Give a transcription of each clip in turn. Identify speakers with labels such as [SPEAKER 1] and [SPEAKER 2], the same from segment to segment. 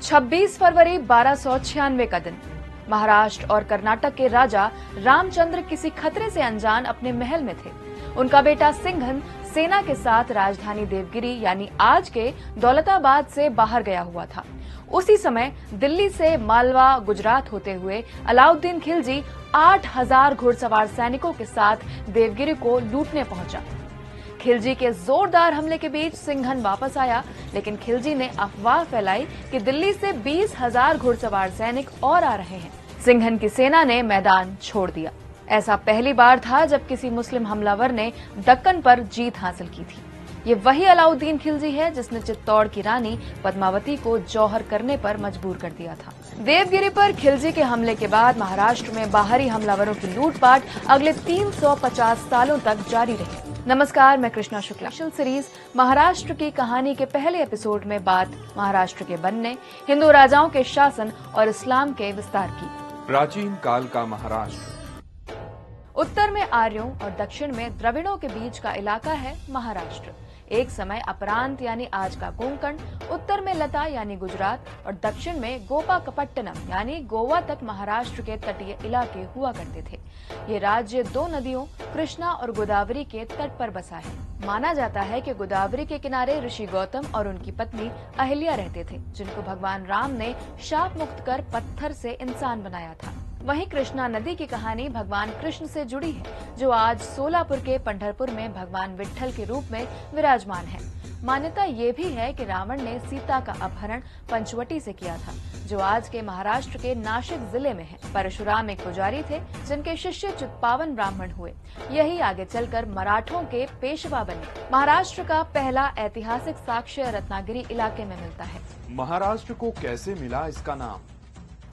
[SPEAKER 1] 26 फरवरी 1296 का दिन। महाराष्ट्र और कर्नाटक के राजा रामचंद्र किसी खतरे से अनजान अपने महल में थे। उनका बेटा सिंघन सेना के साथ राजधानी देवगिरी यानी आज के दौलताबाद से बाहर गया हुआ था। उसी समय दिल्ली से मालवा गुजरात होते हुए अलाउद्दीन खिलजी 8000 घुड़सवार सैनिकों के साथ देवगिरी को लूटने पहुंचा। खिलजी के जोरदार हमले के बीच सिंघन वापस आया, लेकिन खिलजी ने अफवाह फैलाई कि दिल्ली से 20,000 घुड़सवार सैनिक और आ रहे हैं। सिंघन की सेना ने मैदान छोड़ दिया। ऐसा पहली बार था जब किसी मुस्लिम हमलावर ने दक्कन पर जीत हासिल की थी। ये वही अलाउद्दीन खिलजी है जिसने चित्तौड़ की रानी पद्मावती को जौहर करने पर मजबूर कर दिया था। देवगिरी पर खिलजी के हमले के बाद महाराष्ट्र में बाहरी हमलावरों की लूटपाट अगले 350 सालों तक जारी रही। नमस्कार, मैं कृष्णा शुक्ला। सीरीज महाराष्ट्र की कहानी के पहले एपिसोड में बात महाराष्ट्र के बनने, हिंदू राजाओं के शासन और इस्लाम के विस्तार की।
[SPEAKER 2] प्राचीन काल का महाराष्ट्र।
[SPEAKER 1] उत्तर में आर्यों और दक्षिण में द्रविड़ों के बीच का इलाका है महाराष्ट्र। एक समय अपरांत यानी आज का कोंकण, उत्तर में लता यानी गुजरात और दक्षिण में गोपाकपट्टनम यानी गोवा तक महाराष्ट्र के तटीय इलाके हुआ करते थे। ये राज्य दो नदियों कृष्णा और गोदावरी के तट पर बसा है। माना जाता है कि गोदावरी के किनारे ऋषि गौतम और उनकी पत्नी अहिल्या रहते थे, जिनको भगवान राम ने शाप मुक्त कर पत्थर से इंसान बनाया था। वहीं कृष्णा नदी की कहानी भगवान कृष्ण से जुड़ी है, जो आज सोलापुर के पंढरपुर में भगवान विट्ठल के रूप में विराजमान है। मान्यता ये भी है कि रावण ने सीता का अपहरण पंचवटी से किया था, जो आज के महाराष्ट्र के नासिक जिले में है। परशुराम एक पुजारी थे, जिनके शिष्य चित्पावन ब्राह्मण हुए। यही आगे चलकर मराठों के पेशवा बने। महाराष्ट्र का पहला ऐतिहासिक साक्ष्य रत्नागिरी इलाके में मिलता है।
[SPEAKER 2] महाराष्ट्र को कैसे मिला इसका नाम?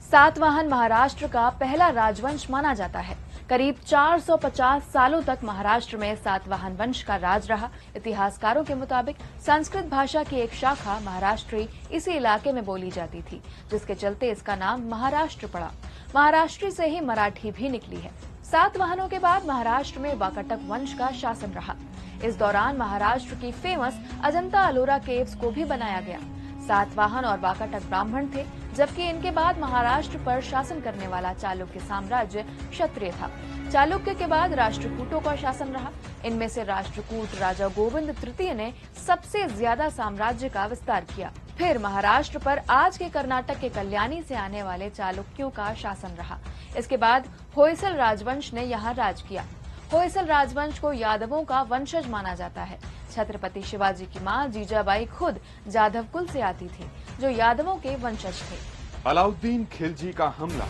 [SPEAKER 1] सातवाहन महाराष्ट्र का पहला राजवंश माना जाता है। करीब 450 सालों तक महाराष्ट्र में सातवाहन वंश का राज रहा। इतिहासकारों के मुताबिक संस्कृत भाषा की एक शाखा महाराष्ट्री इसी इलाके में बोली जाती थी, जिसके चलते इसका नाम महाराष्ट्र पड़ा। महाराष्ट्र से ही मराठी भी निकली है। सातवाहनों के बाद महाराष्ट्र में वाकाटक वंश का शासन रहा। इस दौरान महाराष्ट्र की फेमस अजंता अलोरा केव्स को भी बनाया गया। सातवाहन और वाकाटक ब्राह्मण थे, जबकि इनके बाद महाराष्ट्र पर शासन करने वाला चालुक्य साम्राज्य क्षत्रिय था। चालुक्य के बाद राष्ट्रकूटों का शासन रहा। इनमें से राष्ट्रकूट राजा गोविंद तृतीय ने सबसे ज्यादा साम्राज्य का विस्तार किया। फिर महाराष्ट्र पर आज के कर्नाटक के कल्याणी से आने वाले चालुक्यों का शासन रहा। इसके बाद होयसल राजवंश ने यहाँ राज किया। होयसल राजवंश को यादवों का वंशज माना जाता है। छत्रपति शिवाजी की मां जीजाबाई खुद जाधव कुल से आती थी, जो यादवों के वंशज थे।
[SPEAKER 2] अलाउद्दीन खिलजी का हमला।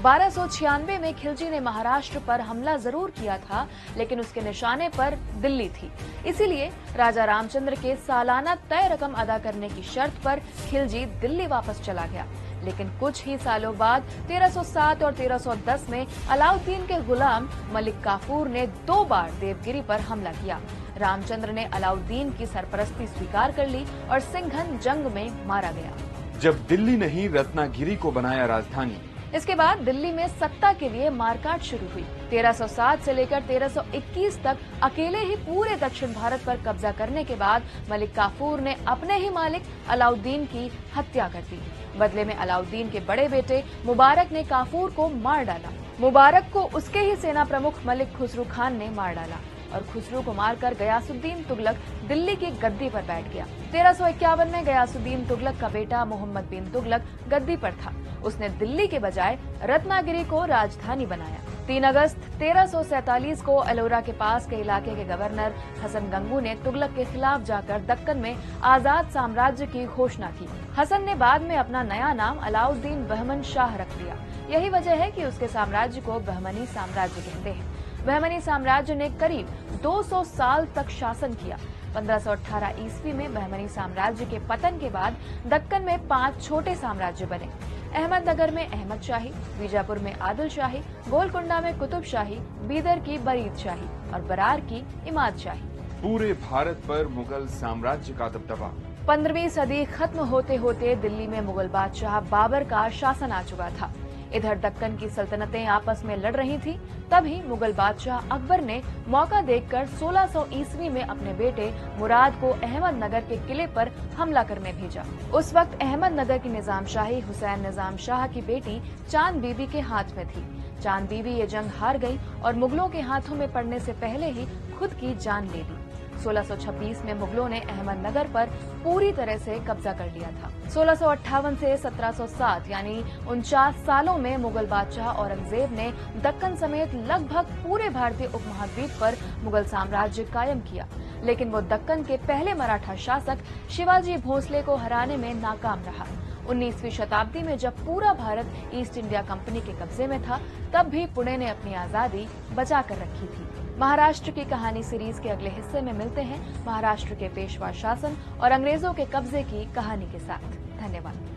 [SPEAKER 1] 1296 में खिलजी ने महाराष्ट्र पर हमला जरूर किया था, लेकिन उसके निशाने पर दिल्ली थी। इसीलिए राजा रामचंद्र के सालाना तय रकम अदा करने की शर्त पर खिलजी दिल्ली वापस चला गया। लेकिन कुछ ही सालों बाद 1307 और 1310 में अलाउद्दीन के गुलाम मलिक काफूर ने 2 बार देवगिरी पर हमला किया। रामचंद्र ने अलाउद्दीन की सरपरस्ती स्वीकार कर ली और सिंघन जंग में मारा गया।
[SPEAKER 2] जब दिल्ली नहीं रत्नागिरी को बनाया राजधानी।
[SPEAKER 1] इसके बाद दिल्ली में सत्ता के लिए मारकाट शुरू हुई। 1307 से लेकर 1321 तक अकेले ही पूरे दक्षिण भारत पर कब्जा करने के बाद मलिक काफूर ने अपने ही मालिक अलाउद्दीन की हत्या कर दी। बदले में अलाउद्दीन के बड़े बेटे मुबारक ने काफूर को मार डाला। मुबारक को उसके ही सेना प्रमुख मलिक खुसरू खान ने मार डाला और खुसरू को मारकर गयासुद्दीन तुगलक दिल्ली की गद्दी पर बैठ गया। 1351 में गयासुद्दीन तुगलक का बेटा मोहम्मद बिन तुगलक गद्दी पर था। उसने दिल्ली के बजाय रत्नागिरी को राजधानी बनाया। 3 अगस्त 1347 को एलोरा के पास के इलाके के गवर्नर हसन गंगू ने तुगलक के खिलाफ जाकर दक्कन में आजाद साम्राज्य की घोषणा की। हसन ने बाद में अपना नया नाम अलाउद्दीन बहमन शाह रख दिया। यही वजह है कि उसके साम्राज्य को बहमनी साम्राज्य कहते हैं। बहमनी साम्राज्य ने करीब 200 साल तक शासन किया। 1518 ईस्वी में बहमनी साम्राज्य के पतन के बाद दक्कन में 5 छोटे साम्राज्य बने। अहमदनगर में अहमद शाही, बीजापुर में आदिल शाही, गोलकुंडा में कुतुब शाही, बीदर की बरीद शाही और बरार की इमाद शाही।
[SPEAKER 2] पूरे भारत पर मुगल साम्राज्य का दबदबा।
[SPEAKER 1] 15वीं सदी खत्म होते होते दिल्ली में मुगल बादशाह बाबर का शासन आ चुका था। इधर दक्कन की सल्तनतें आपस में लड़ रही थी। तभी मुगल बादशाह अकबर ने मौका देखकर 1600 ईस्वी में अपने बेटे मुराद को अहमदनगर के किले पर हमला करने भेजा। उस वक्त अहमदनगर की निजामशाही हुसैन निजाम शाह की बेटी चांद बीबी के हाथ में थी। चांद बीबी ये जंग हार गई और मुगलों के हाथों में पड़ने से पहले ही खुद की जान ले ली। 1626 में मुगलों ने अहमदनगर पर पूरी तरह से कब्जा कर लिया था। 1658 से 1707 यानी 49 सालों में मुगल बादशाह औरंगजेब ने दक्कन समेत लगभग पूरे भारतीय उपमहाद्वीप पर मुगल साम्राज्य कायम किया, लेकिन वो दक्कन के पहले मराठा शासक शिवाजी भोसले को हराने में नाकाम रहा। 19वीं शताब्दी में जब पूरा भारत ईस्ट इंडिया कंपनी के कब्जे में था, तब भी पुणे ने अपनी आजादी बचा कर रखी थी। महाराष्ट्र की कहानी सीरीज के अगले हिस्से में मिलते हैं महाराष्ट्र के पेशवा शासन और अंग्रेजों के कब्जे की कहानी के साथ। धन्यवाद।